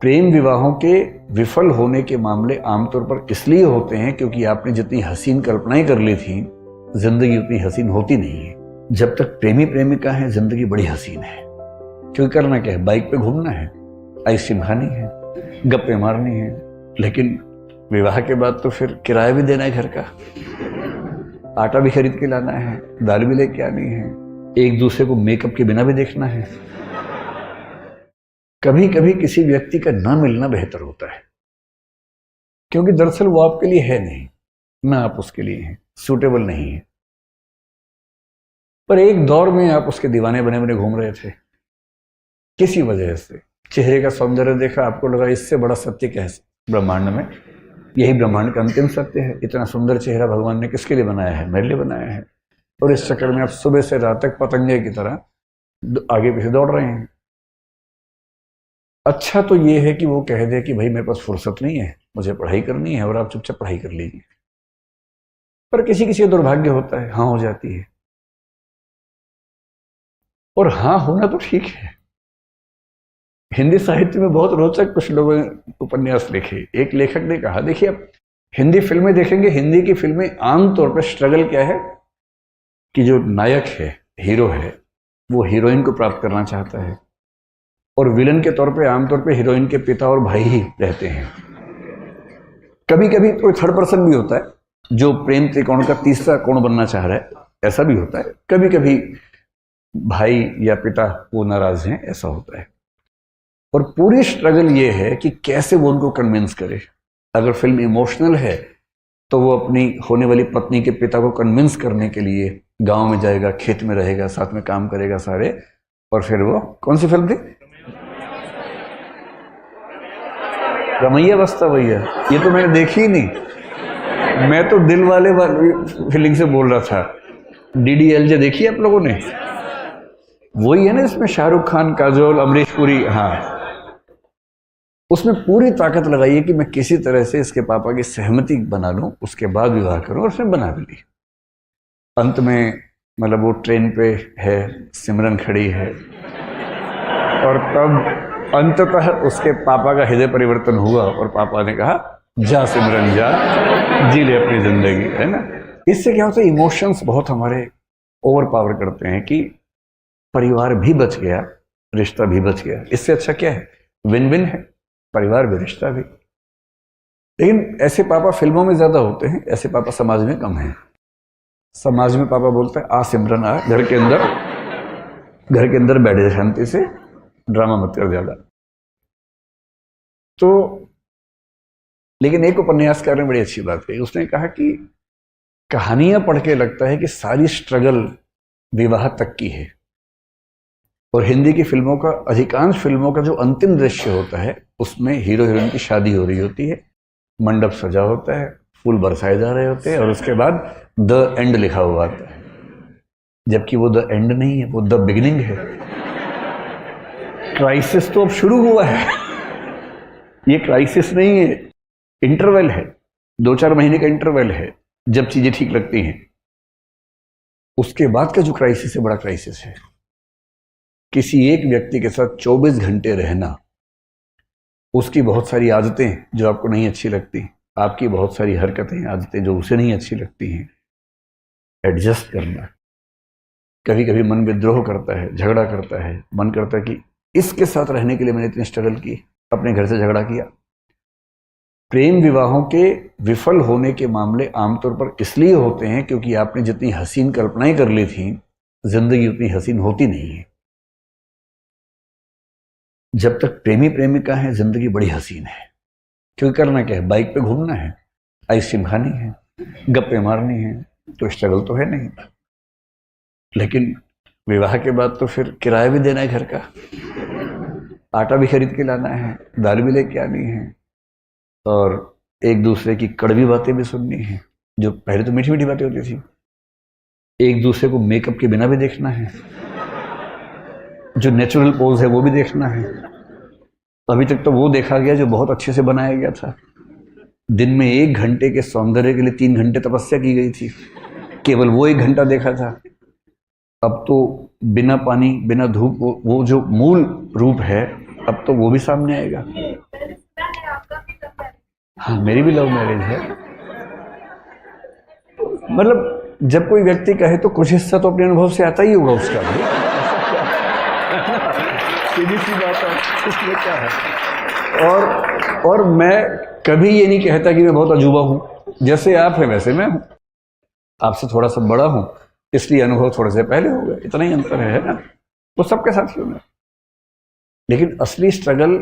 प्रेम विवाहों के विफल होने के मामले आमतौर पर इसलिए होते हैं क्योंकि आपने जितनी हसीन कल्पनाएं कर ली थी, जिंदगी उतनी हसीन होती नहीं है। जब तक प्रेमी प्रेमिका है, जिंदगी बड़ी हसीन है। क्योंकि करना क्या है, बाइक पे घूमना है, आइसक्रीम खानी है, गप्पे मारनी है। लेकिन विवाह के बाद तो फिर किराया भी देना है घर का, आटा भी खरीद के लाना है, दाल भी लेके आनी है, एक दूसरे को मेकअप के बिना भी देखना है। कभी कभी किसी व्यक्ति का ना मिलना बेहतर होता है, क्योंकि दरअसल वो आपके लिए है नहीं, ना आप उसके लिए हैं, सूटेबल नहीं है। पर एक दौर में आप उसके दीवाने बने बने घूम रहे थे। किसी वजह से चेहरे का सौंदर्य देखा, आपको लगा इससे बड़ा सत्य क्या है ब्रह्मांड में, यही ब्रह्मांड का अंतिम सत्य है। इतना सुंदर चेहरा भगवान ने किसके लिए बनाया है? मेरे लिए बनाया है। और इस चक्कर में आप सुबह से रात तक पतंगे की तरह आगे पीछे दौड़ रहे हैं। अच्छा तो ये है कि वो कह दे कि भाई मेरे पास फुर्सत नहीं है, मुझे पढ़ाई करनी है, और आप चुपचाप पढ़ाई कर लीजिए। पर किसी किसी का दुर्भाग्य होता है, हाँ हो जाती है। और हाँ होना तो ठीक है। हिंदी साहित्य में बहुत रोचक कुछ लोगों ने उपन्यास लिखे। एक लेखक ने कहा, देखिए आप हिंदी फिल्में देखेंगे, हिंदी की फिल्में आमतौर पर स्ट्रगल क्या है कि जो नायक है, हीरो है, वो हीरोइन को प्राप्त करना चाहता है, और विलन के तौर पे आमतौर पे हीरोइन के पिता और भाई ही रहते हैं। कभी कभी कोई थर्ड पर्सन भी होता है जो प्रेम त्रिकोण का तीसरा कोण बनना चाह रहा है, ऐसा भी होता है। कभी कभी भाई या पिता वो नाराज हैं, ऐसा होता है। और पूरी स्ट्रगल ये है कि कैसे वो उनको कन्विंस करे। अगर फिल्म इमोशनल है तो वो अपनी होने वाली पत्नी के पिता को कन्विंस करने के लिए गांव में जाएगा, खेत में रहेगा, साथ में काम करेगा सारे। और फिर वो कौन सी फिल्म थी? रमैया बस्ता भैया। ये तो मैंने देखी ही नहीं, मैं तो दिल वाले फीलिंग से बोल रहा था। DDLJ देखी है आप लोगों ने? वही है ना, इसमें शाहरुख खान, काजोल, अमरीश पुरी। हाँ, उसमें पूरी ताकत लगाई है कि मैं किसी तरह से इसके पापा की सहमति बना लूं, उसके बाद विवाह करूं, और उसने बना भी ली। अंत में मतलब वो ट्रेन पे है, सिमरन खड़ी है, और तब अंततः उसके पापा का हृदय परिवर्तन हुआ और पापा ने कहा, जा सिमरन जा, जी ले अपनी जिंदगी, है ना। इससे क्या होता है, इमोशंस बहुत हमारे ओवर पावर करते हैं कि परिवार भी बच गया, रिश्ता भी बच गया। इससे अच्छा क्या है? विन विन है, परिवार भी, रिश्ता भी। लेकिन ऐसे पापा फिल्मों में ज्यादा होते हैं, ऐसे पापा समाज में कम हैं। समाज में पापा बोलते हैं, आ सिमरन आ, घर के अंदर बैठ जा शांति से, ड्रामा मत कर ज्यादा। तो लेकिन एक उपन्यासकार ने बड़ी अच्छी बात कही। उसने कहा कि कहानियां पढ़ के लगता है कि सारी स्ट्रगल विवाह तक की है, और हिंदी की फिल्मों का, अधिकांश फिल्मों का जो अंतिम दृश्य होता है उसमें हीरो हीरोइन की शादी हो रही होती है, मंडप सजा होता है, फूल बरसाए जा रहे होते हैं, और उसके बाद द एंड लिखा हुआ आता है। जबकि वो द एंड नहीं है, वो द बिगिनिंग है। क्राइसिस तो अब शुरू हुआ है। ये क्राइसिस नहीं है, इंटरवल है, 2-4 महीने का इंटरवल है जब चीजें ठीक लगती हैं। उसके बाद का जो क्राइसिस है, बड़ा क्राइसिस है। किसी एक व्यक्ति के साथ 24 घंटे रहना, उसकी बहुत सारी आदतें जो आपको नहीं अच्छी लगती, आपकी बहुत सारी हरकतें, आदतें जो उसे नहीं अच्छी लगती हैं, एडजस्ट करना। कभी कभी मन विद्रोह करता है, झगड़ा करता है, मन करता है कि इसके साथ रहने के लिए मैंने इतनी स्ट्रगल की, अपने घर से झगड़ा किया। प्रेम विवाहों के विफल होने के मामले आमतौर पर इसलिए होते हैं क्योंकि आपने जितनी हसीन कल्पनाएं कर ली थी, जिंदगी उतनी हसीन होती नहीं है। जब तक प्रेमी प्रेमिका है, जिंदगी बड़ी हसीन है। क्योंकि करना क्या है, बाइक पे घूमना है, आइसक्रीम खानी है, गप्पे मारनी है, तो स्ट्रगल तो है नहीं। लेकिन विवाह के बाद तो फिर किराया भी देना है घर का, आटा भी खरीद के लाना है, दाल भी लेके आनी है, और एक दूसरे की कड़वी बातें भी सुननी है। जो पहले तो मीठी मीठी बातें होती थी, एक दूसरे को मेकअप के बिना भी देखना है, जो नेचुरल पोज है वो भी देखना है। अभी तक तो वो देखा गया जो बहुत अच्छे से बनाया गया था। दिन में 1 घंटे के सौंदर्य के लिए 3 घंटे तपस्या की गई थी, केवल वो 1 घंटा देखा था। अब तो बिना पानी, बिना धूप, वो जो मूल रूप है, अब तो वो भी सामने आएगा। हाँ, मेरी भी लव मैरिज है। मतलब जब कोई व्यक्ति कहे तो कुछ हिस्सा तो अपने अनुभव से आता ही होगा उसका भी। सीधी सी बात है, इसमें क्या है। और मैं कभी ये नहीं कहता कि मैं बहुत अजूबा हूं। जैसे आप हैं वैसे मैं हूं, आपसे थोड़ा सा बड़ा हूं, इसलिए अनुभव थोड़े से पहले हो गए, इतना ही अंतर है ना। तो सबके साथ ही होना। लेकिन असली स्ट्रगल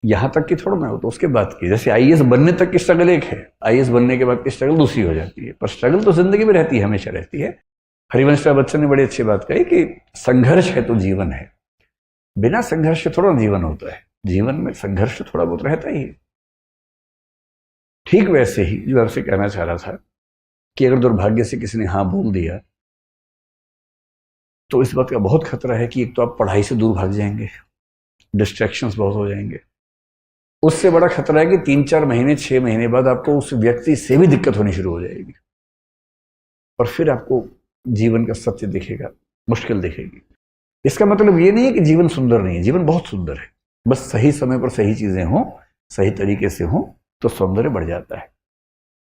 यहां तक की थोड़ा ना हो, तो उसके बाद की, जैसे आईएएस बनने तक की स्ट्रगल एक है, आईएएस बनने के बाद की स्ट्रगल दूसरी हो जाती है। पर स्ट्रगल तो जिंदगी में रहती है, हमेशा रहती है। हरिवंश राय बच्चन ने बड़ी अच्छी बात कही कि संघर्ष है तो जीवन है। बिना संघर्ष के थोड़ा जीवन होता है, जीवन में संघर्ष थोड़ा बहुत रहता ही है। ठीक वैसे ही जो आपसे कहना चाह रहा था कि अगर दुर्भाग्य से किसी ने हाँ बोल दिया तो इस बात का बहुत खतरा है कि एक तो आप पढ़ाई से दूर भाग जाएंगे, डिस्ट्रैक्शंस बहुत हो जाएंगे। उससे बड़ा खतरा है कि 3-4 महीने 6 महीने बाद आपको उस व्यक्ति से भी दिक्कत होनी शुरू हो जाएगी और फिर आपको जीवन का सत्य दिखेगा, मुश्किल दिखेगी। इसका मतलब ये नहीं है कि जीवन सुंदर नहीं है, जीवन बहुत सुंदर है। बस सही समय पर सही चीजें हों, सही तरीके से हों तो सौंदर्य बढ़ जाता है।